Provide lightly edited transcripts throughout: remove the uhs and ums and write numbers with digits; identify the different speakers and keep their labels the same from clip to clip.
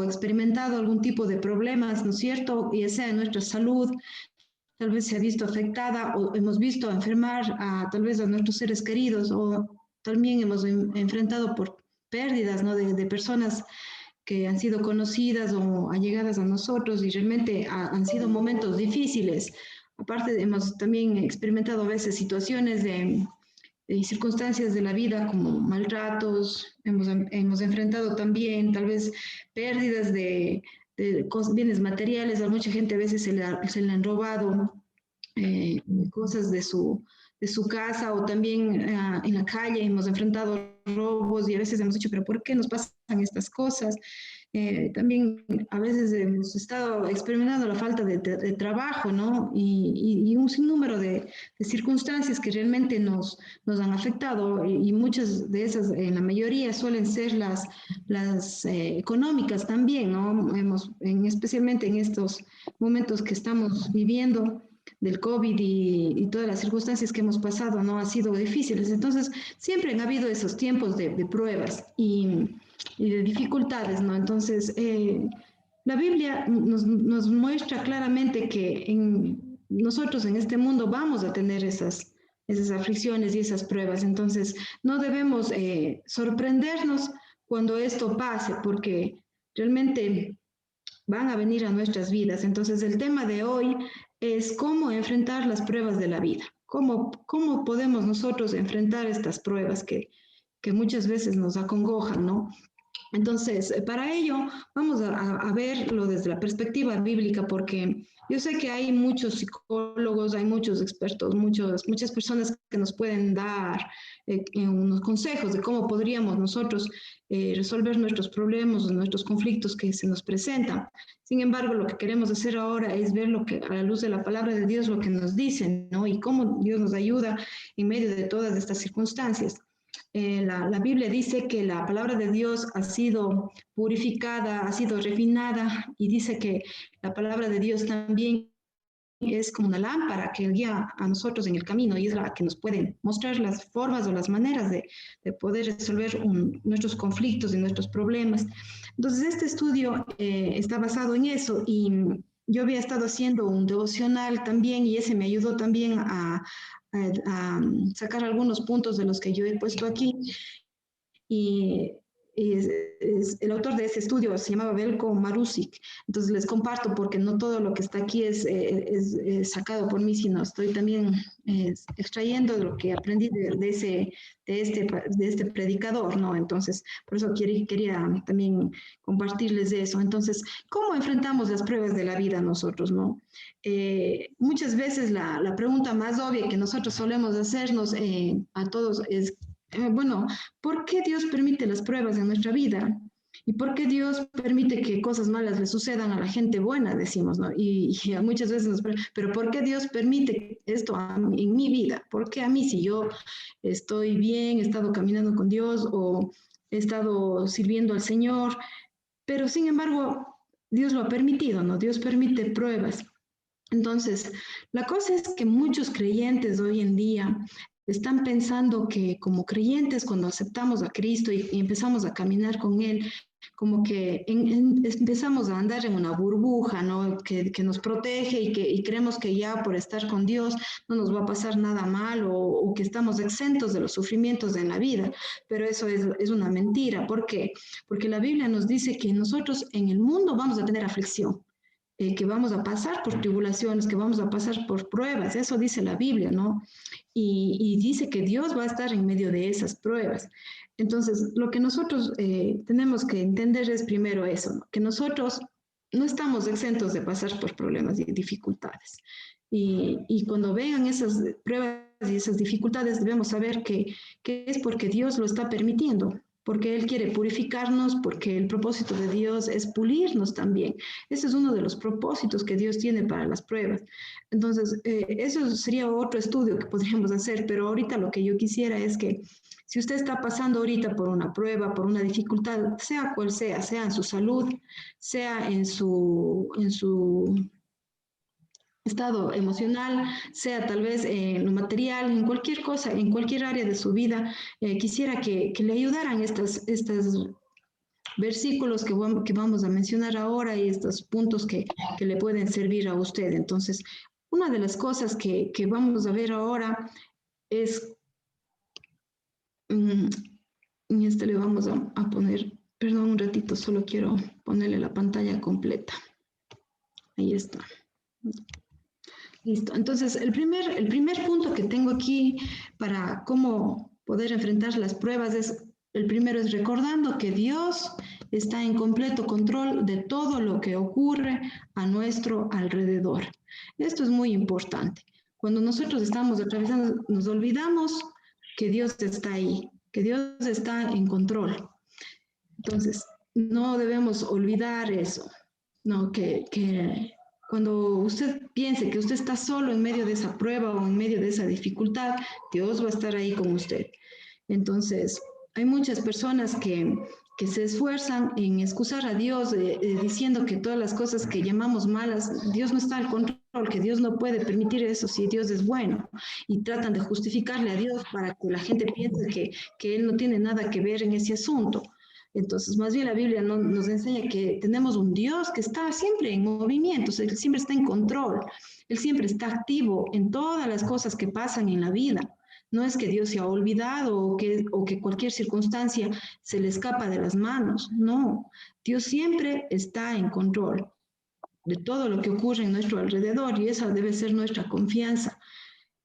Speaker 1: experimentado algún tipo de problemas, ¿no es cierto? Ya sea en nuestra salud, tal vez se ha visto afectada o hemos visto enfermar tal vez a nuestros seres queridos o también hemos enfrentado por pérdidas, ¿no? de personas que han sido conocidas o allegadas a nosotros y realmente han sido momentos difíciles. Aparte, hemos también experimentado a veces situaciones de circunstancias de la vida como maltratos, hemos enfrentado también tal vez pérdidas de bienes materiales, a mucha gente a veces se le han robado cosas de su casa o también en la calle hemos enfrentado robos y a veces hemos dicho, pero ¿por qué nos pasan estas cosas? También a veces hemos estado experimentando la falta de trabajo, ¿no? Y un sinnúmero de circunstancias que realmente nos han afectado y muchas de esas, en la mayoría, suelen ser las económicas también, ¿no? Especialmente en estos momentos que estamos viviendo del COVID y todas las circunstancias que hemos pasado, ¿no? Han sido difíciles. Entonces, siempre han habido esos tiempos de pruebas y de dificultades, ¿no? Entonces, la Biblia nos muestra claramente que nosotros en este mundo vamos a tener esas aflicciones y esas pruebas. Entonces, no debemos sorprendernos cuando esto pase, porque realmente van a venir a nuestras vidas. Entonces, el tema de hoy es cómo enfrentar las pruebas de la vida. ¿Cómo podemos nosotros enfrentar estas pruebas que muchas veces nos acongojan, ¿no? Entonces, para ello, vamos a verlo desde la perspectiva bíblica, porque yo sé que hay muchos psicólogos, hay muchos expertos, muchas personas que nos pueden dar unos consejos de cómo podríamos nosotros resolver nuestros problemas, nuestros conflictos que se nos presentan. Sin embargo, lo que queremos hacer ahora es ver lo que, a la luz de la palabra de Dios, lo que nos dicen, ¿no? Y cómo Dios nos ayuda en medio de todas estas circunstancias. La Biblia dice que la palabra de Dios ha sido purificada, ha sido refinada y dice que la palabra de Dios también es como una lámpara que guía a nosotros en el camino y es la que nos puede mostrar las formas o las maneras de poder resolver nuestros conflictos y nuestros problemas. Entonces, este estudio está basado en eso y yo había estado haciendo un devocional también y ese me ayudó también a sacar algunos puntos de los que yo he puesto aquí y el autor de ese estudio se llamaba Veljko Marušić. Entonces les comparto porque no todo lo que está aquí es sacado por mí, sino estoy también extrayendo lo que aprendí de este predicador, ¿no? Entonces, por eso quería también compartirles de eso. Entonces, ¿cómo enfrentamos las pruebas de la vida nosotros, no? Muchas veces la pregunta más obvia que nosotros solemos hacernos a todos es, bueno, ¿por qué Dios permite las pruebas en nuestra vida? ¿Y por qué Dios permite que cosas malas le sucedan a la gente buena, decimos, ¿no? Y muchas veces pero ¿por qué Dios permite esto en mi vida? ¿Por qué a mí si yo estoy bien, he estado caminando con Dios o he estado sirviendo al Señor? Pero sin embargo, Dios lo ha permitido, ¿no? Dios permite pruebas. Entonces, la cosa es que muchos creyentes hoy en día están pensando que como creyentes, cuando aceptamos a Cristo y empezamos a caminar con Él, como que empezamos a andar en una burbuja, ¿no? Que nos protege y creemos que ya por estar con Dios no nos va a pasar nada mal o que estamos exentos de los sufrimientos en la vida. Pero eso es una mentira. ¿Por qué? Porque la Biblia nos dice que nosotros en el mundo vamos a tener aflicción. Que vamos a pasar por tribulaciones, que vamos a pasar por pruebas, eso dice la Biblia, ¿no? Y dice que Dios va a estar en medio de esas pruebas. Entonces, lo que nosotros tenemos que entender es primero eso, ¿no? Que nosotros no estamos exentos de pasar por problemas y dificultades. Y cuando vean esas pruebas y esas dificultades, debemos saber que es porque Dios lo está permitiendo, porque Él quiere purificarnos, porque el propósito de Dios es pulirnos también. Ese es uno de los propósitos que Dios tiene para las pruebas. Entonces, eso sería otro estudio que podríamos hacer, pero ahorita lo que yo quisiera es que si usted está pasando ahorita por una prueba, por una dificultad, sea cual sea en su salud, sea en su estado emocional, sea tal vez en lo material, en cualquier cosa, en cualquier área de su vida, quisiera que le ayudaran estas versículos que vamos a mencionar ahora y estos puntos que le pueden servir a usted. Entonces, una de las cosas que vamos a ver ahora es, en este le vamos a poner, perdón un ratito, solo quiero ponerle la pantalla completa. Ahí está. Listo. Entonces, el primer punto que tengo aquí para cómo poder enfrentar las pruebas es, el primero es recordando que Dios está en completo control de todo lo que ocurre a nuestro alrededor. Esto es muy importante. Cuando nosotros estamos atravesando, nos olvidamos que Dios está ahí, que Dios está en control. Entonces, no debemos olvidar eso, ¿no? Que cuando usted piense que usted está solo en medio de esa prueba o en medio de esa dificultad, Dios va a estar ahí con usted. Entonces, hay muchas personas que se esfuerzan en excusar a Dios diciendo que todas las cosas que llamamos malas, Dios no está al control, que Dios no puede permitir eso si Dios es bueno. Y tratan de justificarle a Dios para que la gente piense que Él no tiene nada que ver en ese asunto. Entonces, más bien la Biblia nos enseña que tenemos un Dios que está siempre en movimiento, Él siempre está en control, Él siempre está activo en todas las cosas que pasan en la vida. No es que Dios se ha olvidado o que cualquier circunstancia se le escapa de las manos, no. Dios siempre está en control de todo lo que ocurre en nuestro alrededor y esa debe ser nuestra confianza.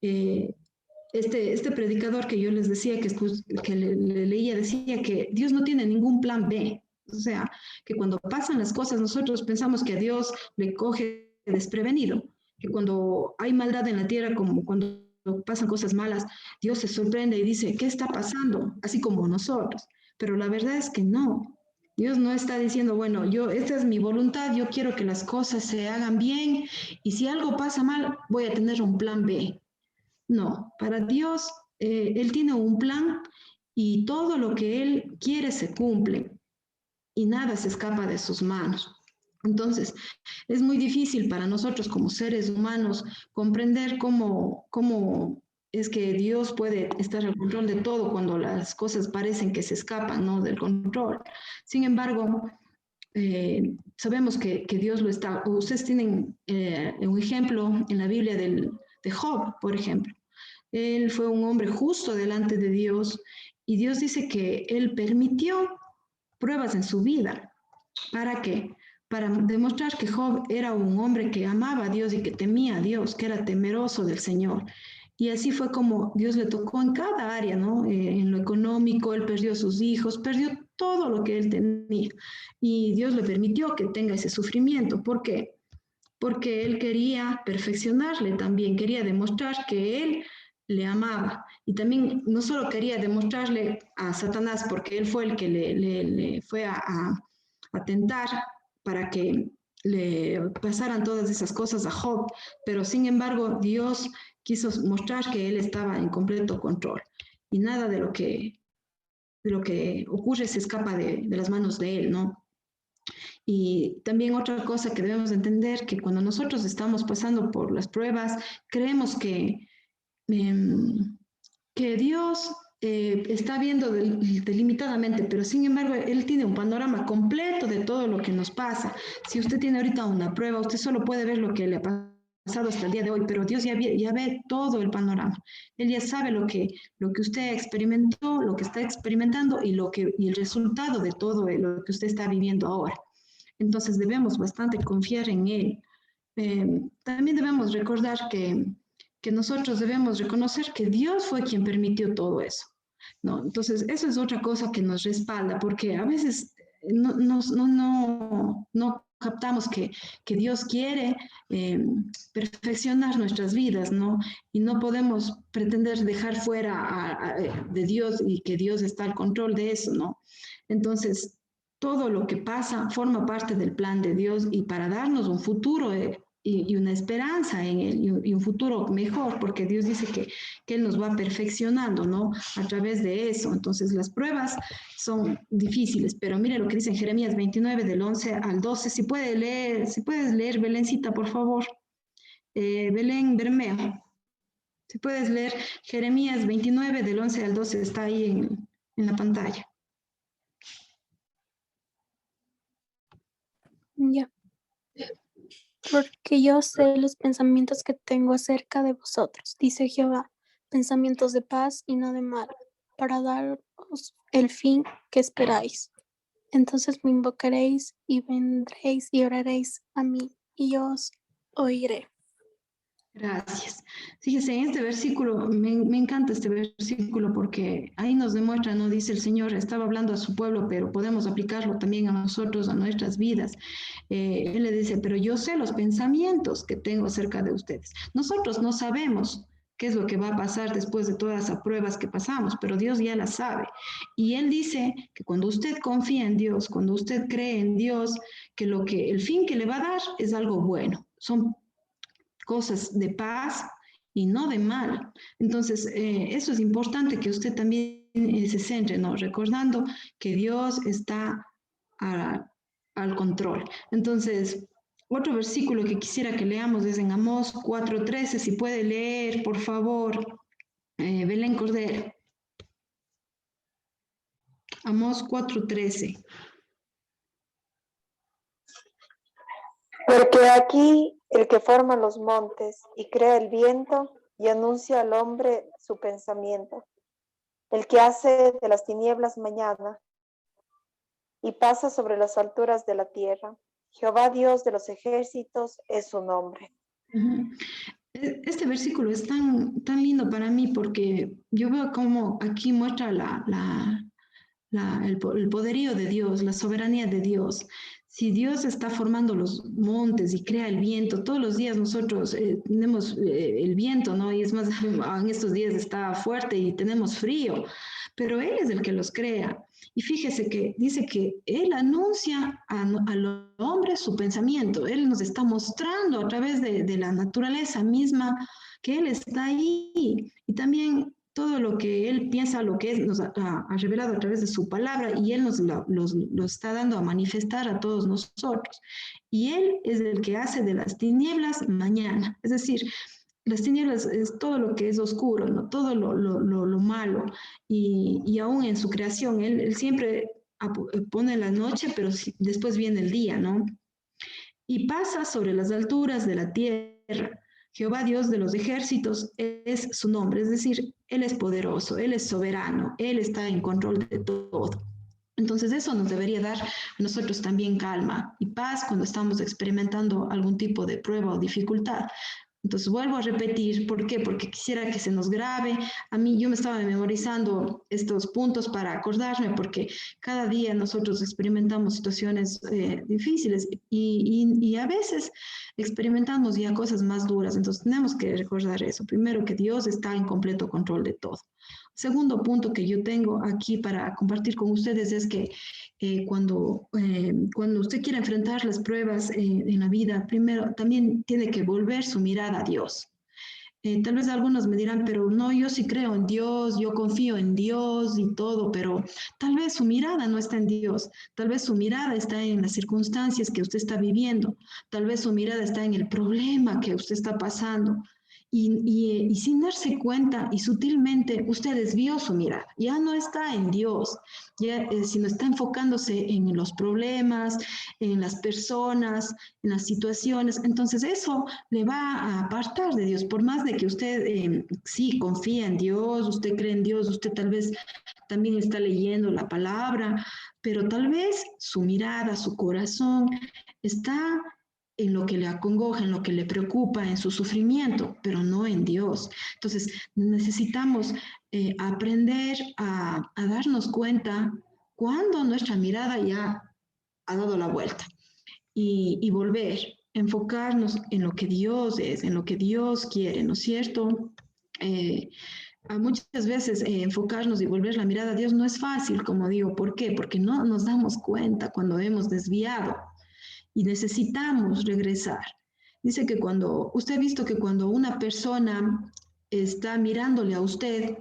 Speaker 1: Este predicador que yo les decía, que le leía, decía que Dios no tiene ningún plan B. O sea, que cuando pasan las cosas nosotros pensamos que a Dios le coge desprevenido, que cuando hay maldad en la tierra, como cuando pasan cosas malas, Dios se sorprende y dice, ¿qué está pasando? Así como nosotros. Pero la verdad es que no. Dios no está diciendo, bueno, esta es mi voluntad, yo quiero que las cosas se hagan bien y si algo pasa mal, voy a tener un plan B. No, para Dios, Él tiene un plan y todo lo que Él quiere se cumple y nada se escapa de sus manos. Entonces, es muy difícil para nosotros como seres humanos comprender cómo es que Dios puede estar al control de todo cuando las cosas parecen que se escapan, ¿no?, del control. Sin embargo, sabemos que Dios lo está. Ustedes tienen un ejemplo en la Biblia de Job, por ejemplo. Él fue un hombre justo delante de Dios y Dios dice que él permitió pruebas en su vida. ¿Para qué? Para demostrar que Job era un hombre que amaba a Dios y que temía a Dios, que era temeroso del Señor. Y así fue como Dios le tocó en cada área, ¿no? En lo económico, él perdió a sus hijos, perdió todo lo que él tenía. Y Dios le permitió que tenga ese sufrimiento. ¿Por qué? Porque él quería perfeccionarle también, quería demostrar que él le amaba. Y también no solo quería demostrarle a Satanás, porque él fue el que le fue a tentar para que le pasaran todas esas cosas a Job, pero sin embargo Dios quiso mostrar que él estaba en completo control y nada de lo que ocurre se escapa de las manos de él, ¿no? Y también otra cosa que debemos entender, que cuando nosotros estamos pasando por las pruebas, creemos que Dios está viendo delimitadamente, pero sin embargo Él tiene un panorama completo de todo lo que nos pasa. Si usted tiene ahorita una prueba, usted solo puede ver lo que le ha pasado hasta el día de hoy, pero Dios ya ve todo el panorama. Él ya sabe lo que usted experimentó, lo que está experimentando y el resultado de todo lo que usted está viviendo ahora. Entonces debemos bastante confiar en Él. También debemos recordar que nosotros debemos reconocer que Dios fue quien permitió todo eso, ¿no? Entonces, eso es otra cosa que nos respalda, porque a veces no captamos que Dios quiere perfeccionar nuestras vidas, ¿no? Y no podemos pretender dejar fuera de Dios y que Dios está al control de eso, ¿no? Entonces, todo lo que pasa forma parte del plan de Dios y para darnos un futuro y una esperanza en Él y un futuro mejor, porque Dios dice que Él nos va perfeccionando, ¿no? A través de eso. Entonces, las pruebas son difíciles, pero mire lo que dice en Jeremías 29, del 11 al 12. Si puedes leer, Belencita, por favor. Belén Bermeo. Si puedes leer Jeremías 29, del 11 al 12, está ahí en la pantalla.
Speaker 2: Ya. Porque yo sé los pensamientos que tengo acerca de vosotros, dice Jehová, pensamientos de paz y no de mal, para daros el fin que esperáis. Entonces me invocaréis y vendréis y oraréis a mí, y yo os oiré.
Speaker 1: Gracias. Fíjese, en este versículo, me encanta este versículo porque ahí nos demuestra, ¿no? Dice el Señor, estaba hablando a su pueblo, pero podemos aplicarlo también a nosotros, a nuestras vidas. Él le dice, pero yo sé los pensamientos que tengo acerca de ustedes. Nosotros no sabemos qué es lo que va a pasar después de todas las pruebas que pasamos, pero Dios ya las sabe. Y Él dice que cuando usted confía en Dios, cuando usted cree en Dios, que el fin que le va a dar es algo bueno. Son cosas de paz y no de mal. Entonces, eso es importante que usted también se centre, ¿no? Recordando que Dios está al control. Entonces, otro versículo que quisiera que leamos es en Amós 4:13, si puede leer, por favor, Belén Cordero. Amós 4:13.
Speaker 3: Porque aquí el que forma los montes y crea el viento y anuncia al hombre su pensamiento, el que hace de las tinieblas mañana y pasa sobre las alturas de la tierra. Jehová Dios de los ejércitos es su nombre.
Speaker 1: Uh-huh. Este versículo es tan lindo para mí porque yo veo como aquí muestra el poderío de Dios, la soberanía de Dios. Si Dios está formando los montes y crea el viento, todos los días nosotros tenemos el viento, ¿no? Y es más, en estos días está fuerte y tenemos frío, pero Él es el que los crea. Y fíjese que dice que Él anuncia al hombre su pensamiento. Él nos está mostrando a través de la naturaleza misma que Él está ahí. Y también todo lo que Él piensa, lo que nos ha revelado a través de su palabra, y Él nos lo está dando a manifestar a todos nosotros. Y Él es el que hace de las tinieblas mañana. Es decir, las tinieblas es todo lo que es oscuro, ¿no? Todo lo malo. Y aún en su creación, Él siempre pone la noche, pero después viene el día, ¿no? Y pasa sobre las alturas de la tierra. Jehová Dios de los ejércitos es su nombre, es decir, Él es poderoso, Él es soberano, Él está en control de todo. Entonces eso nos debería dar a nosotros también calma y paz cuando estamos experimentando algún tipo de prueba o dificultad. Entonces vuelvo a repetir, ¿por qué? Porque quisiera que se nos grabe. A mí yo me estaba memorizando estos puntos para acordarme, porque cada día nosotros experimentamos situaciones difíciles y a veces experimentamos ya cosas más duras. Entonces tenemos que recordar eso. Primero, que Dios está en completo control de todo. Segundo punto que yo tengo aquí para compartir con ustedes es que cuando usted quiere enfrentar las pruebas en la vida, primero también tiene que volver su mirada a Dios. Tal vez algunos me dirán, pero no, yo sí creo en Dios, yo confío en Dios y todo, pero tal vez su mirada no está en Dios, tal vez su mirada está en las circunstancias que usted está viviendo, tal vez su mirada está en el problema que usted está pasando. Y sin darse cuenta y sutilmente usted desvió su mirada, ya no está en Dios, ya, sino está enfocándose en los problemas, en las personas, en las situaciones. Entonces eso le va a apartar de Dios, por más de que usted sí confía en Dios, usted cree en Dios, usted tal vez también está leyendo la palabra, pero tal vez su mirada, su corazón está en lo que le acongoja, en lo que le preocupa, en su sufrimiento, pero no en Dios. Entonces, necesitamos aprender a darnos cuenta cuando nuestra mirada ya ha dado la vuelta y volver, enfocarnos en lo que Dios es, en lo que Dios quiere, ¿no es cierto? A muchas veces enfocarnos y volver la mirada a Dios no es fácil, como digo. ¿Por qué? Porque no nos damos cuenta cuando hemos desviado y necesitamos regresar. Dice que usted ha visto que cuando una persona está mirándole a usted,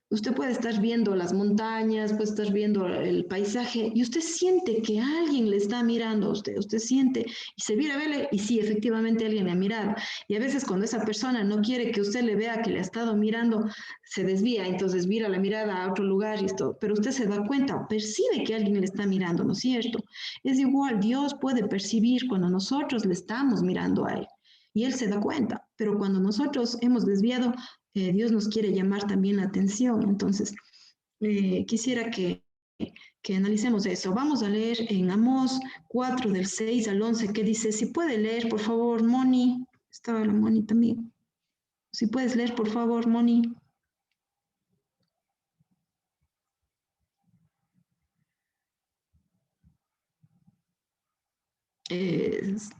Speaker 1: Usted puede estar viendo las montañas, puede estar viendo el paisaje y usted siente que alguien le está mirando a usted. Usted siente y se vira a verle y sí, efectivamente alguien le ha mirado. Y a veces cuando esa persona no quiere que usted le vea que le ha estado mirando, se desvía, entonces vira la mirada a otro lugar y esto. Pero usted se da cuenta, percibe que alguien le está mirando, ¿no es cierto? Es igual, Dios puede percibir cuando nosotros le estamos mirando a Él. Y Él se da cuenta, pero cuando nosotros hemos desviado, Dios nos quiere llamar también la atención. Entonces, quisiera que analicemos eso. Vamos a leer en Amós 4, del 6 al 11, que dice, si puede leer, por favor, Moni. Estaba la Moni también. Si puedes leer, por favor, Moni.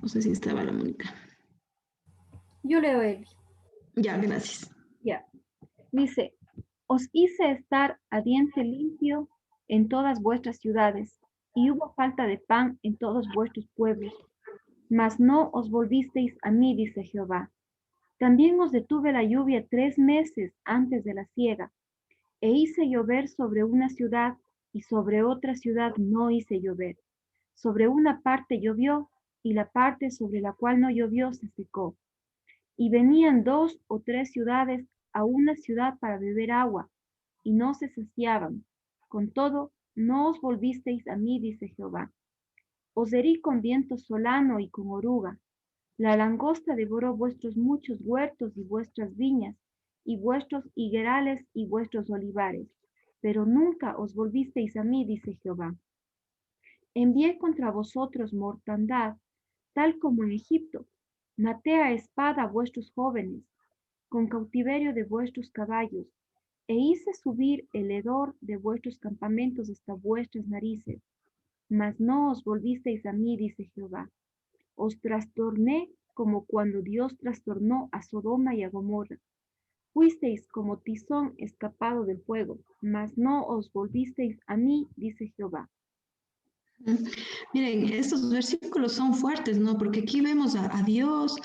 Speaker 1: No sé si estaba la Mónica.
Speaker 4: Yo leo, Eli.
Speaker 1: Ya, gracias.
Speaker 4: Ya. Dice, os hice estar a diente limpio en todas vuestras ciudades, y hubo falta de pan en todos vuestros pueblos. Mas no os volvisteis a mí, dice Jehová. También os detuve la lluvia 3 meses antes de la siega, e hice llover sobre una ciudad, y sobre otra ciudad no hice llover. Sobre una parte llovió, y la parte sobre la cual no llovió se secó. Y venían 2 o 3 ciudades a una ciudad para beber agua, y no se saciaban. Con todo, no os volvisteis a mí, dice Jehová. Os herí con viento solano y con oruga. La langosta devoró vuestros muchos huertos y vuestras viñas, y vuestros higuerales y vuestros olivares. Pero nunca os volvisteis a mí, dice Jehová. Envié contra vosotros mortandad, tal como en Egipto. Maté a espada a vuestros jóvenes, con cautiverio de vuestros caballos, e hice subir el hedor de vuestros campamentos hasta vuestras narices. Mas no os volvisteis a mí, dice Jehová. Os trastorné como cuando Dios trastornó a Sodoma y a Gomorra. Fuisteis como tizón escapado del fuego, mas no os volvisteis a mí, dice Jehová.
Speaker 1: Miren, estos versículos son fuertes, ¿no? Porque aquí vemos a Dios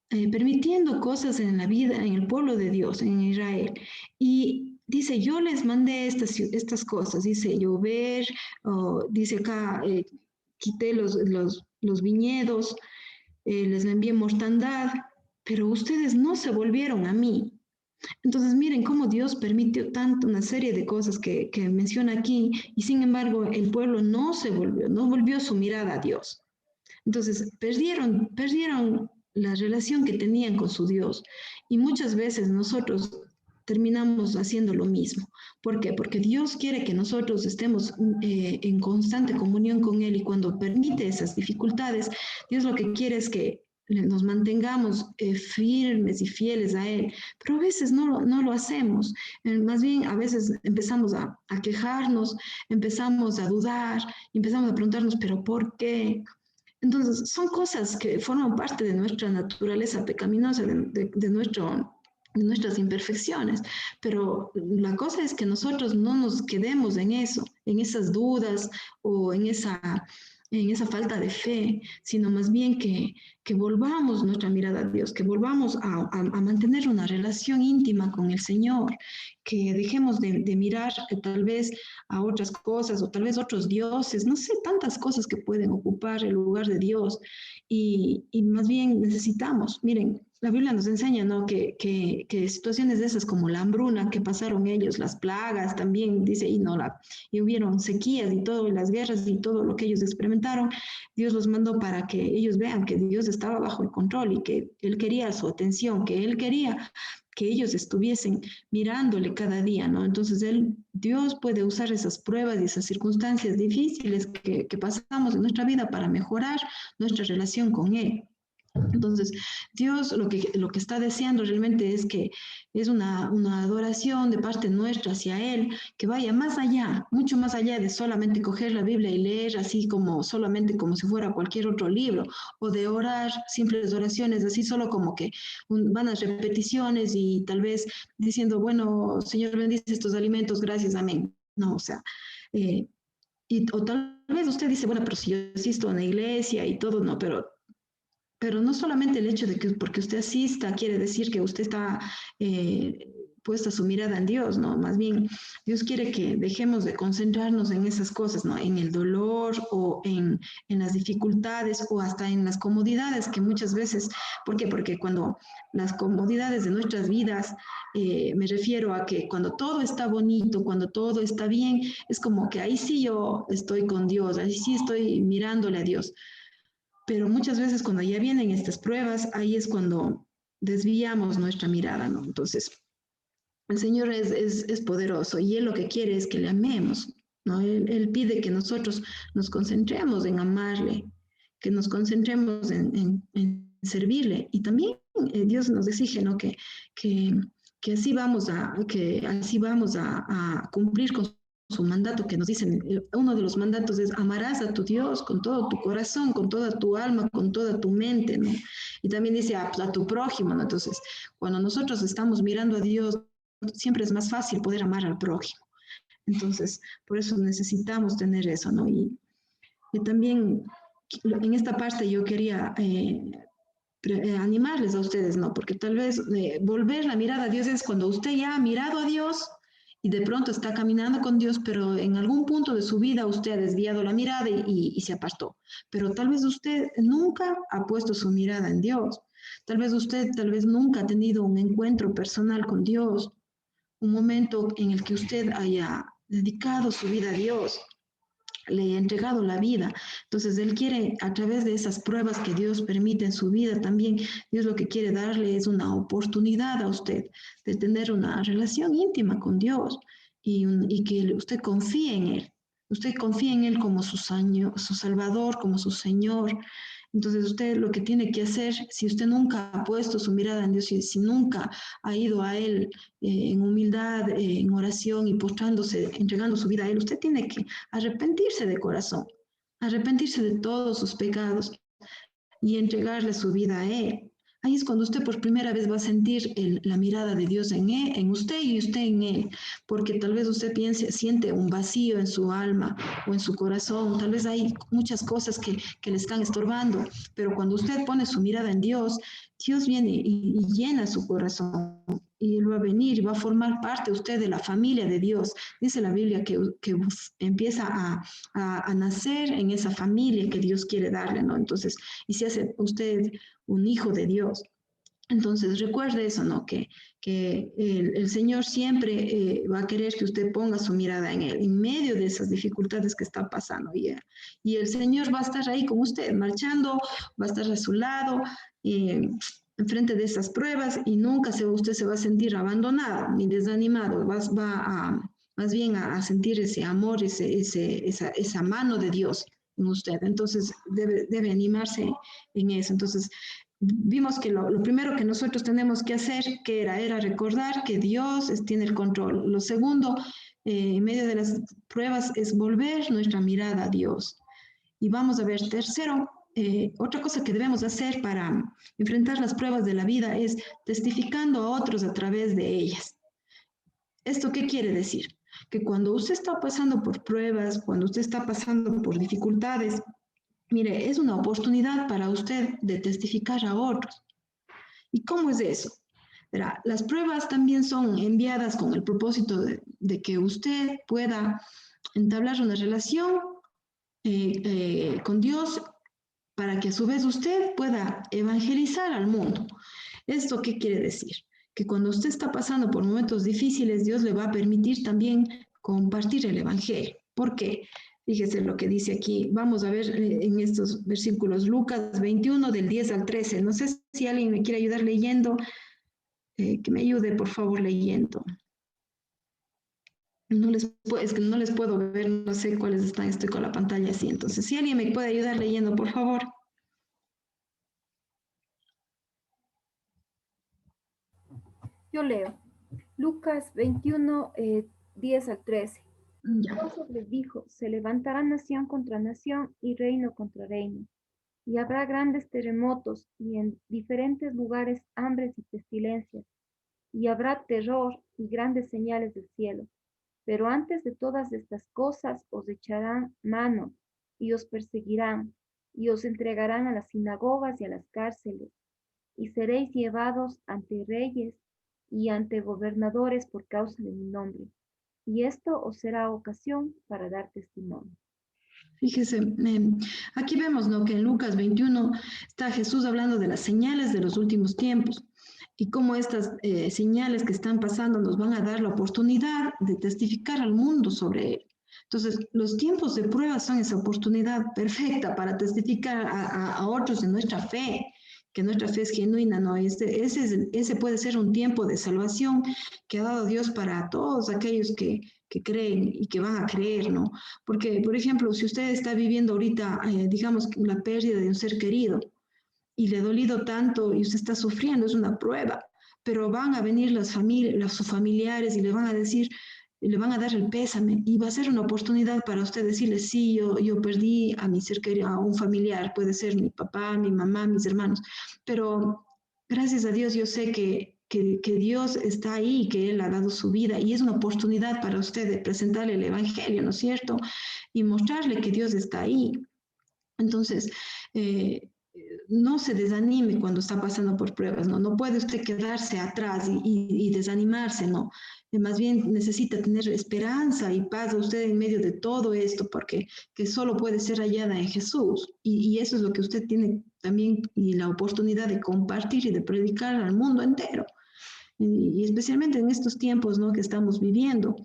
Speaker 1: permitiendo cosas en la vida, en el pueblo de Dios, en Israel. Y dice, yo les mandé estas cosas, dice llover, dice acá, quité los viñedos, les envié mortandad, pero ustedes no se volvieron a mí. Entonces, miren cómo Dios permitió tanto una serie de cosas que menciona aquí, y sin embargo el pueblo no se volvió, no volvió su mirada a Dios. Entonces, perdieron la relación que tenían con su Dios, y muchas veces nosotros terminamos haciendo lo mismo. ¿Por qué? Porque Dios quiere que nosotros estemos en constante comunión con Él, y cuando permite esas dificultades, Dios lo que quiere es que nos mantengamos firmes y fieles a Él, pero a veces no lo hacemos. Más bien, a veces empezamos a quejarnos, empezamos a dudar, empezamos a preguntarnos, ¿pero por qué? Entonces, son cosas que forman parte de nuestra naturaleza pecaminosa, de nuestras imperfecciones, pero la cosa es que nosotros no nos quedemos en eso, en esas dudas o en esa falta de fe, sino más bien que volvamos nuestra mirada a Dios, que volvamos a mantener una relación íntima con el Señor, que dejemos de mirar tal vez a otras cosas o tal vez otros dioses, no sé, tantas cosas que pueden ocupar el lugar de Dios, y más bien necesitamos, miren, la Biblia nos enseña, ¿no? Que situaciones de esas como la hambruna que pasaron ellos, las plagas también, dice, y hubieron sequías y todo, y las guerras y todo lo que ellos experimentaron, Dios los mandó para que ellos vean que Dios estaba bajo el control y que Él quería su atención, que Él quería que ellos estuviesen mirándole cada día, ¿no? Entonces Dios puede usar esas pruebas y esas circunstancias difíciles que pasamos en nuestra vida para mejorar nuestra relación con Él. Entonces, Dios lo que está deseando realmente es que es una adoración de parte nuestra hacia Él, que vaya más allá, mucho más allá de solamente coger la Biblia y leer así como solamente como si fuera cualquier otro libro, o de orar simples oraciones, así solo como que vanas repeticiones y tal vez diciendo, bueno, Señor, bendice estos alimentos, gracias, amén. No, o sea, o tal vez usted dice, bueno, pero si yo asisto a una iglesia y todo, no, pero no solamente el hecho de que porque usted asista quiere decir que usted está puesta su mirada en Dios, ¿no? Más bien, Dios quiere que dejemos de concentrarnos en esas cosas, ¿no? En el dolor o en las dificultades o hasta en las comodidades que muchas veces, ¿por qué? Porque cuando las comodidades de nuestras vidas, me refiero a que cuando todo está bonito, cuando todo está bien, es como que ahí sí yo estoy con Dios, ahí sí estoy mirándole a Dios. Pero muchas veces cuando ya vienen estas pruebas, ahí es cuando desviamos nuestra mirada, ¿no? Entonces, el Señor es poderoso y Él lo que quiere es que le amemos, ¿no? Él pide que nosotros nos concentremos en amarle, que nos concentremos en servirle. Y también Dios nos exige, ¿no? Que, que así vamos a cumplir con su mandato que nos dicen, uno de los mandatos es amarás a tu Dios con todo tu corazón, con toda tu alma, con toda tu mente, ¿no? Y también dice a tu prójimo, ¿no? Entonces, cuando nosotros estamos mirando a Dios, siempre es más fácil poder amar al prójimo. Entonces, por eso necesitamos tener eso, ¿no? Y también en esta parte yo quería animarles a ustedes, ¿no? Porque tal vez volver la mirada a Dios es cuando usted ya ha mirado a Dios y de pronto está caminando con Dios, pero en algún punto de su vida usted ha desviado la mirada y se apartó. Pero tal vez usted nunca ha puesto su mirada en Dios. Tal vez usted, tal vez nunca ha tenido un encuentro personal con Dios, un momento en el que usted haya dedicado su vida a Dios, le ha entregado la vida. Entonces, Él quiere, a través de esas pruebas que Dios permite en su vida, también Dios lo que quiere darle es una oportunidad a usted de tener una relación íntima con Dios y que usted confíe en Él. Usted confía en Él como su Salvador, como su Señor. Entonces usted lo que tiene que hacer, si usted nunca ha puesto su mirada en Dios, si nunca ha ido a Él en humildad, en oración y postrándose, entregando su vida a Él, usted tiene que arrepentirse de corazón, arrepentirse de todos sus pecados y entregarle su vida a Él. Ahí es cuando usted por primera vez va a sentir la mirada de Dios en usted y usted en Él, porque tal vez usted siente un vacío en su alma o en su corazón, tal vez hay muchas cosas que le están estorbando, pero cuando usted pone su mirada en Dios, Dios viene y llena su corazón y Él va a venir y va a formar parte usted de la familia de Dios. Dice la Biblia que empieza a nacer en esa familia que Dios quiere darle, ¿no? Entonces, y se hace usted un hijo de Dios. Entonces, recuerde eso, ¿no? Que el Señor siempre va a querer que usted ponga su mirada en Él, en medio de esas dificultades que está pasando. Y el Señor va a estar ahí con usted, marchando, va a estar a su lado, enfrente de esas pruebas, y nunca usted se va a sentir abandonado ni desanimado, más bien a sentir ese amor, esa mano de Dios en usted. Entonces, debe animarse en eso. Entonces, vimos que lo primero que nosotros tenemos que hacer, que era recordar que Dios tiene el control. Lo segundo, en medio de las pruebas, es volver nuestra mirada a Dios. Y vamos a ver, tercero, otra cosa que debemos hacer para enfrentar las pruebas de la vida es testificando a otros a través de ellas. ¿Esto qué quiere decir? Que cuando usted está pasando por pruebas, cuando usted está pasando por dificultades, mire, es una oportunidad para usted de testificar a otros. ¿Y cómo es eso? Verá, las pruebas también son enviadas con el propósito de que usted pueda entablar una relación con Dios para que a su vez usted pueda evangelizar al mundo. ¿Esto qué quiere decir? Que cuando usted está pasando por momentos difíciles, Dios le va a permitir también compartir el Evangelio. ¿Por qué? Fíjese lo que dice aquí. Vamos a ver en estos versículos, Lucas 21, del 10 al 13. No sé si alguien me quiere ayudar leyendo, que me ayude, por favor, leyendo. Es que no les puedo ver, no sé cuáles están, estoy con la pantalla así. Entonces, si alguien me puede ayudar leyendo, por favor.
Speaker 4: Yo leo. Lucas 21, 10 al 13.
Speaker 1: Ya.
Speaker 4: Entonces les dijo, se levantará nación contra nación y reino contra reino. Y habrá grandes terremotos y en diferentes lugares hambres y pestilencias. Y habrá terror y grandes señales del cielo. Pero antes de todas estas cosas os echarán mano y os perseguirán y os entregarán a las sinagogas y a las cárceles y seréis llevados ante reyes y ante gobernadores por causa de mi nombre. Y esto os será ocasión para dar testimonio.
Speaker 1: Fíjese, aquí vemos, ¿no?, que en Lucas 21 está Jesús hablando de las señales de los últimos tiempos y cómo estas señales que están pasando nos van a dar la oportunidad de testificar al mundo sobre él. Entonces, los tiempos de prueba son esa oportunidad perfecta para testificar a otros de nuestra fe, que nuestra fe es genuina, ¿no? Ese puede ser un tiempo de salvación que ha dado Dios para todos aquellos que creen y que van a creer, ¿no? Porque, por ejemplo, si usted está viviendo ahorita, digamos, la pérdida de un ser querido y le ha dolido tanto y usted está sufriendo, es una prueba, pero van a venir sus familiares y le van a decir, le van a dar el pésame y va a ser una oportunidad para usted decirle, sí, yo perdí a mi ser querido, a un familiar, puede ser mi papá, mi mamá, mis hermanos, pero gracias a Dios yo sé que Dios está ahí, que Él ha dado su vida y es una oportunidad para usted de presentarle el Evangelio, ¿no es cierto? Y mostrarle que Dios está ahí. Entonces, no se desanime cuando está pasando por pruebas, ¿no? No puede usted quedarse atrás y desanimarse, ¿no? Más bien necesita tener esperanza y paz a usted en medio de todo esto, porque que solo puede ser hallada en Jesús. Y eso es lo que usted tiene también y la oportunidad de compartir y de predicar al mundo entero. Y especialmente en estos tiempos, ¿no?, que estamos viviendo.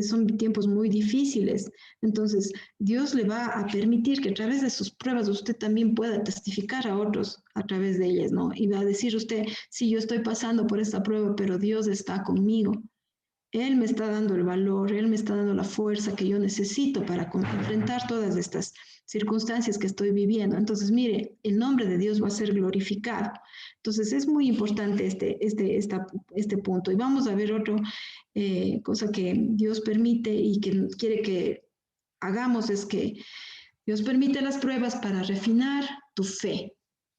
Speaker 1: Son tiempos muy difíciles. Entonces, Dios le va a permitir que a través de sus pruebas usted también pueda testificar a otros a través de ellas, ¿no? Y va a decir usted, sí, yo estoy pasando por esta prueba, pero Dios está conmigo. Él me está dando el valor, Él me está dando la fuerza que yo necesito para enfrentar todas estas circunstancias que estoy viviendo. Entonces, mire, el nombre de Dios va a ser glorificado. Entonces, es muy importante este punto. Y vamos a ver otra cosa que Dios permite y que quiere que hagamos, es que Dios permite las pruebas para refinar tu fe.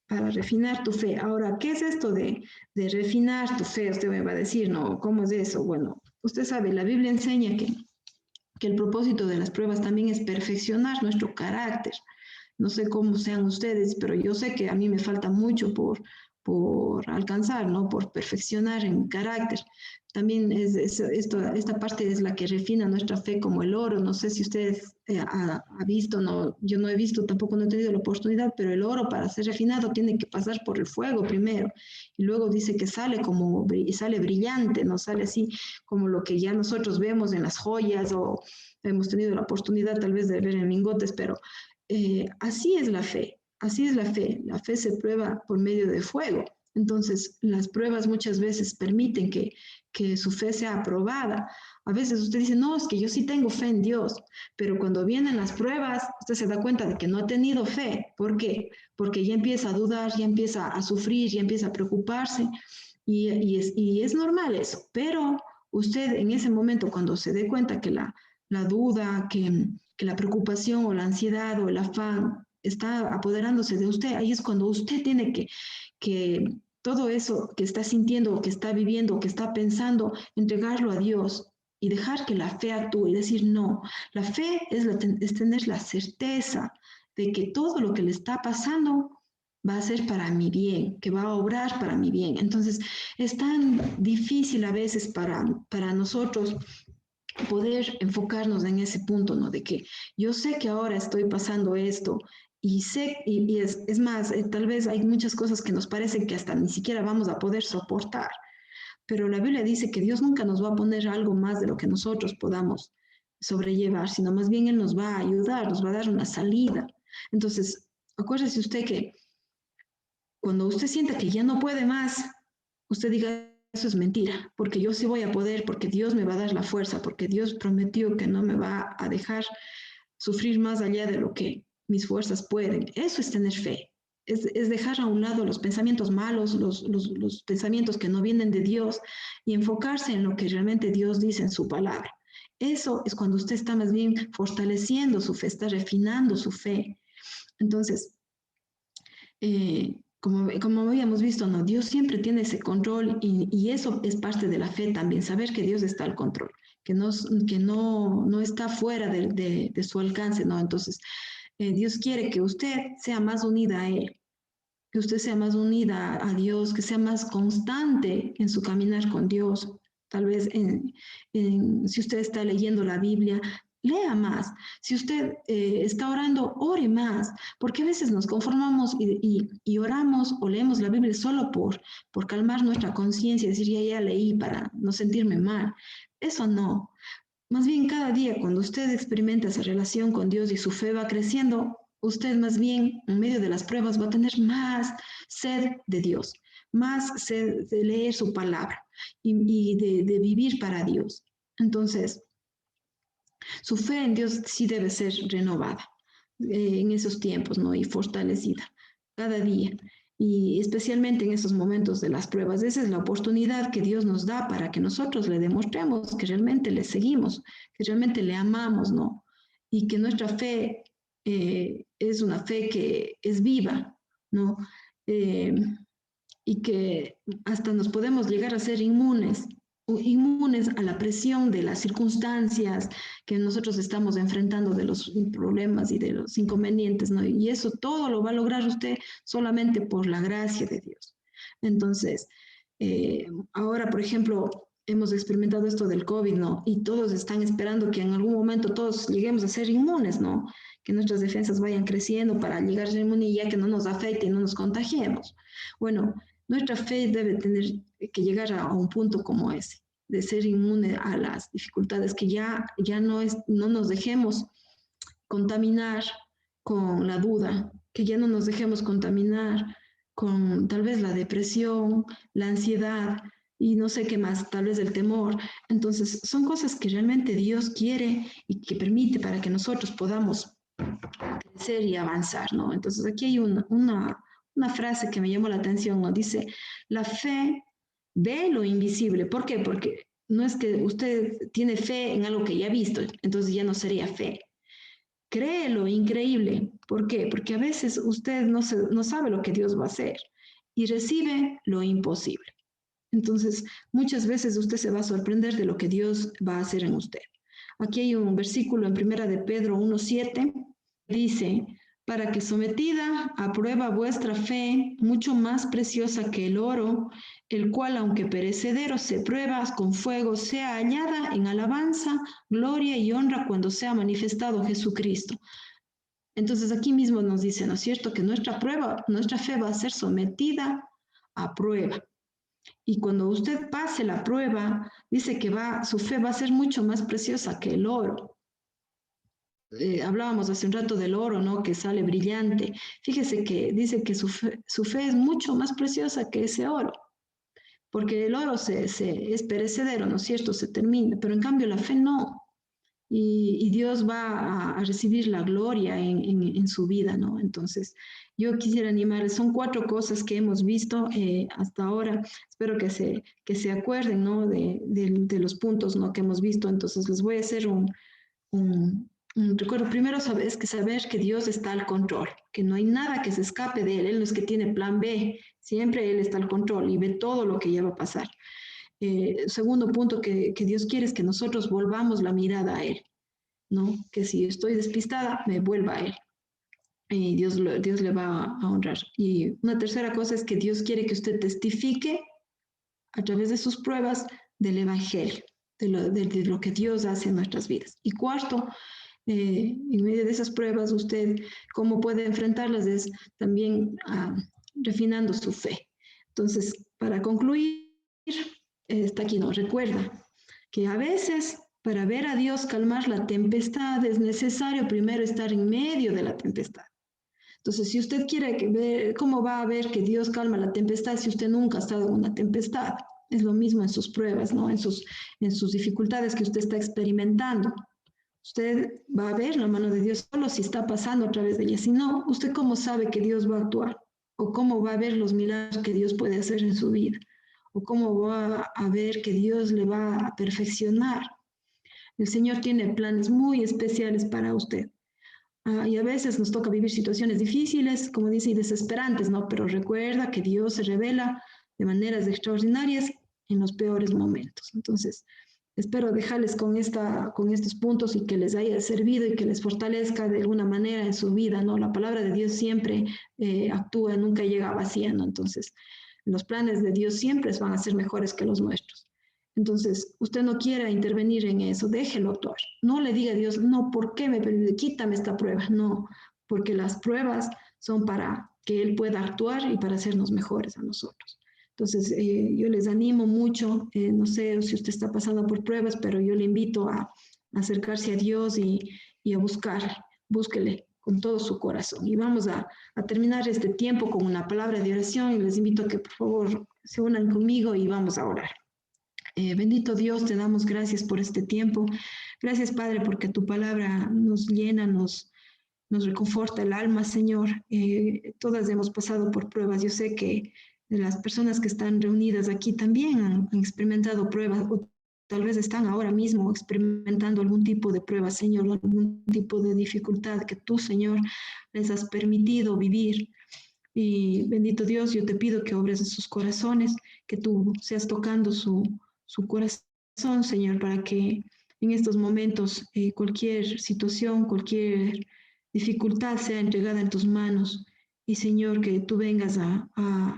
Speaker 1: Para refinar tu fe. Ahora, ¿qué es esto de refinar tu fe? Usted me va a decir, ¿no? ¿Cómo es eso? Bueno, usted sabe, la Biblia enseña que el propósito de las pruebas también es perfeccionar nuestro carácter. No sé cómo sean ustedes, pero yo sé que a mí me falta mucho por alcanzar, ¿no? Por perfeccionar en carácter. También esta parte es la que refina nuestra fe como el oro. No sé si ustedes ha visto, no, yo no he visto, tampoco no he tenido la oportunidad, pero el oro para ser refinado tiene que pasar por el fuego primero. Y luego dice que sale brillante, no sale así como lo que ya nosotros vemos en las joyas o hemos tenido la oportunidad tal vez de ver en lingotes, pero así es la fe. Así es la fe. La fe se prueba por medio de fuego. Entonces, las pruebas muchas veces permiten que su fe sea aprobada. A veces usted dice, no, es que yo sí tengo fe en Dios, pero cuando vienen las pruebas, usted se da cuenta de que no ha tenido fe. ¿Por qué? Porque ya empieza a dudar, ya empieza a sufrir, ya empieza a preocuparse y es normal eso. Pero usted en ese momento, cuando se dé cuenta que la duda, que la preocupación o la ansiedad o el afán está apoderándose de usted, ahí es cuando usted tiene que todo eso que está sintiendo, o que está viviendo, o que está pensando, entregarlo a Dios y dejar que la fe actúe y decir, no, la fe es tener la certeza de que todo lo que le está pasando va a ser para mi bien, que va a obrar para mi bien. Entonces, es tan difícil a veces para nosotros poder enfocarnos en ese punto, ¿no? De que yo sé que ahora estoy pasando esto y sé, y es más, tal vez hay muchas cosas que nos parecen que hasta ni siquiera vamos a poder soportar, pero la Biblia dice que Dios nunca nos va a poner algo más de lo que nosotros podamos sobrellevar, sino más bien Él nos va a ayudar, nos va a dar una salida. Entonces, acuérdese usted que cuando usted sienta que ya no puede más, usted diga, eso es mentira, porque yo sí voy a poder, porque Dios me va a dar la fuerza, porque Dios prometió que no me va a dejar sufrir más allá de lo que mis fuerzas pueden. Eso es tener fe, es dejar a un lado los pensamientos malos, los pensamientos que no vienen de Dios y enfocarse en lo que realmente Dios dice en su palabra. Eso es cuando usted está más bien fortaleciendo su fe, está refinando su fe. Entonces, como habíamos visto, ¿no? Dios siempre tiene ese control y eso es parte de la fe también, saber que Dios está al control, que no está fuera de su alcance, ¿no? Entonces, Dios quiere que usted sea más unida a Él. que usted sea más unida a Dios, que sea más constante en su caminar con Dios. Tal vez si usted está leyendo la Biblia, lea más. Si usted está orando, ore más, porque a veces nos conformamos y oramos o leemos la Biblia solo por calmar nuestra conciencia, decir, ya leí para no sentirme mal. Eso no. Más bien cada día cuando usted experimenta esa relación con Dios y su fe va creciendo, usted más bien en medio de las pruebas va a tener más sed de Dios, más sed de leer su palabra y de vivir para Dios. Entonces, su fe en Dios sí debe ser renovada en esos tiempos, ¿no? Y fortalecida cada día. Y especialmente en esos momentos de las pruebas. Esa es la oportunidad que Dios nos da para que nosotros le demostremos que realmente le seguimos, que realmente le amamos, ¿no? Y que nuestra fe es una fe que es viva, ¿no? Y que hasta nos podemos llegar a ser inmunes a la presión de las circunstancias que nosotros estamos enfrentando, de los problemas y de los inconvenientes, ¿no? Y eso todo lo va a lograr usted solamente por la gracia de Dios. Entonces, ahora, por ejemplo, hemos experimentado esto del COVID, ¿no? Y todos están esperando que en algún momento todos lleguemos a ser inmunes, ¿no? Que nuestras defensas vayan creciendo para llegar a ser inmunes y ya que no nos afecte y no nos contagiemos. Bueno, nuestra fe debe tener que llegar a un punto como ese, de ser inmune a las dificultades, que ya no nos dejemos contaminar con la duda, que ya no nos dejemos contaminar con tal vez la depresión, la ansiedad y no sé qué más, tal vez el temor. Entonces, son cosas que realmente Dios quiere y que permite para que nosotros podamos crecer y avanzar, ¿no? Entonces, aquí hay una frase que me llamó la atención, ¿no? Dice, la fe ve lo invisible. ¿Por qué? Porque no es que usted tiene fe en algo que ya ha visto, entonces ya no sería fe. Cree lo increíble. ¿Por qué? Porque a veces usted no sabe lo que Dios va a hacer y recibe lo imposible. Entonces, muchas veces usted se va a sorprender de lo que Dios va a hacer en usted. Aquí hay un versículo en 1 de Pedro 1:7, dice, para que sometida a prueba vuestra fe, mucho más preciosa que el oro, el cual aunque perecedero se prueba con fuego, sea hallada en alabanza, gloria y honra cuando sea manifestado Jesucristo. Entonces aquí mismo nos dice, ¿no es cierto?, que nuestra fe va a ser sometida a prueba. Y cuando usted pase la prueba, dice que su fe va a ser mucho más preciosa que el oro. Hablábamos hace un rato del oro, ¿no? Que sale brillante. Fíjese que dice que su fe es mucho más preciosa que ese oro, porque el oro es perecedero, ¿no es cierto? Se termina, pero en cambio la fe no. Y Dios va a recibir la gloria en su vida, ¿no? Entonces, yo quisiera animarles, son 4 cosas que hemos visto hasta ahora, espero que se acuerden, ¿no? De los puntos, ¿no? Que hemos visto, entonces les voy a hacer un recuerdo. Primero es que saber que Dios está al control, que no hay nada que se escape de Él no es que tiene plan B, siempre Él está al control y ve todo lo que ya va a pasar. Segundo punto que Dios quiere es que nosotros volvamos la mirada a Él, ¿no? Que si estoy despistada, me vuelva a Él. Y Dios le va a honrar. Y una tercera cosa es que Dios quiere que usted testifique a través de sus pruebas del Evangelio, de lo que Dios hace en nuestras vidas. Y cuarto, en medio de esas pruebas, usted cómo puede enfrentarlas es también refinando su fe. Entonces, para concluir, está aquí, ¿no? Recuerda que a veces para ver a Dios calmar la tempestad es necesario primero estar en medio de la tempestad. Entonces, si usted quiere ver cómo va a ver que Dios calma la tempestad si usted nunca ha estado en una tempestad, es lo mismo en sus pruebas, ¿no? En sus dificultades que usted está experimentando. Usted va a ver la mano de Dios solo si está pasando a través de ella. Si no, ¿usted cómo sabe que Dios va a actuar? ¿O cómo va a ver los milagros que Dios puede hacer en su vida? ¿O cómo va a ver que Dios le va a perfeccionar? El Señor tiene planes muy especiales para usted. Y a veces nos toca vivir situaciones difíciles, como dice, y desesperantes, ¿no? Pero recuerda que Dios se revela de maneras extraordinarias en los peores momentos. Entonces, espero dejarles con estos puntos y que les haya servido y que les fortalezca de alguna manera en su vida, ¿no? La palabra de Dios siempre actúa, nunca llega vacía, ¿no? Entonces, los planes de Dios siempre van a ser mejores que los nuestros. Entonces, usted no quiera intervenir en eso, déjelo actuar. No le diga a Dios, no, ¿por qué me permite? Quítame esta prueba. No, porque las pruebas son para que Él pueda actuar y para hacernos mejores a nosotros. Entonces, yo les animo mucho, no sé si usted está pasando por pruebas, pero yo le invito a acercarse a Dios y a búsquele con todo su corazón. Y vamos a terminar este tiempo con una palabra de oración y les invito a que por favor se unan conmigo y vamos a orar. Bendito Dios, te damos gracias por este tiempo. Gracias, Padre, porque tu palabra nos llena, nos reconforta el alma, Señor. Todas hemos pasado por pruebas. Yo sé que las personas que están reunidas aquí también han experimentado pruebas o tal vez están ahora mismo experimentando algún tipo de prueba, Señor, algún tipo de dificultad que tú, Señor, les has permitido vivir. Y bendito Dios, yo te pido que obres en sus corazones, que tú seas tocando su corazón, Señor, para que en estos momentos cualquier situación, cualquier dificultad sea entregada en tus manos. Y Señor, que tú vengas a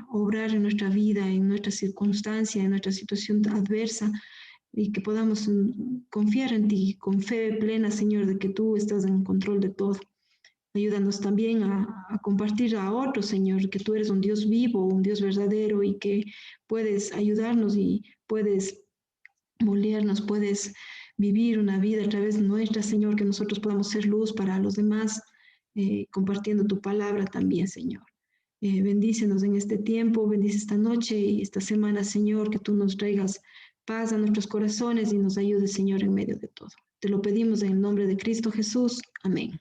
Speaker 1: obrar en nuestra vida, en nuestra circunstancia, en nuestra situación adversa, y que podamos confiar en ti con fe plena, Señor, de que tú estás en control de todo. Ayúdanos también a compartir a otros, Señor, que tú eres un Dios vivo, un Dios verdadero y que puedes ayudarnos y puedes moldearnos, puedes vivir una vida a través nuestra, Señor, que nosotros podamos ser luz para los demás, compartiendo tu palabra también, Señor. Bendícenos en este tiempo, bendice esta noche y esta semana, Señor, que tú nos traigas paz a nuestros corazones y nos ayudes, Señor, en medio de todo. Te lo pedimos en el nombre de Cristo Jesús. Amén.